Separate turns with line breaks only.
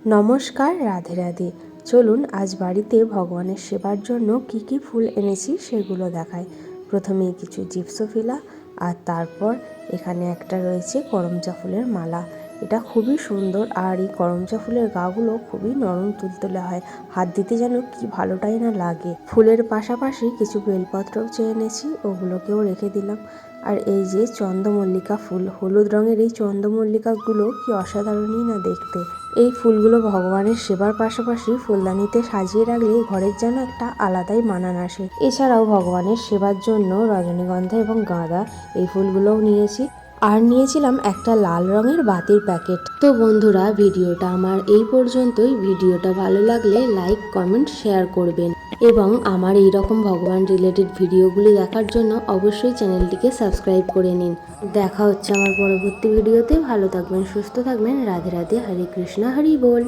নমস্কার, রাধে রাধে। চলুন আজ বাড়িতে ভগবানের সেবার জন্য কি কি ফুল এনেছি সেগুলো দেখাই। প্রথমেই কিছু জিপসোফিলা, আর তারপর এখানে একটা রয়েছে করমচা ফুলের মালা। এটা খুবই সুন্দর, আর এই করমচা ফুলের গাগুলো খুবই নরম তুলতুলে হয়, হাত দিতে যেন কি ভালোটাই না লাগে। ফুলের পাশাপাশি কিছু বেলপত্রও চেয়ে এনেছি, ওগুলোকেও রেখে দিলাম। আর এই যে চন্দ্রমল্লিকা ফুল, হলুদ রঙের এই চন্দ্রমল্লিকাগুলো কি অসাধারণই না দেখতে। এই ফুলগুলো ভগবানের সেবার পাশাপাশি ফুলদানিতে সাজিয়ে রাখলে ঘরের যেন একটা আলাদাই মানান আসে। এছাড়াও ভগবানের সেবার জন্য রজনীগন্ধা এবং গাঁদা, এই ফুলগুলোও নিয়েছি। আর নিয়েছিলাম একটা লাল রঙের বাতির প্যাকেট। তো বন্ধুরা, ভিডিওটা আমার এই পর্যন্তই। ভিডিওটা ভালো লাগলে লাইক, কমেন্ট, শেয়ার করবেন এবং আমার এই রকম ভগবান রিলেটেড ভিডিওগুলি দেখার জন্য অবশ্যই চ্যানেলটিকে সাবস্ক্রাইব করে নিন। দেখা হচ্ছে আমার পরবর্তী ভিডিওতে। ভালো থাকবেন, সুস্থ থাকবেন। রাধে রাধে, হরে কৃষ্ণ, হরি বল।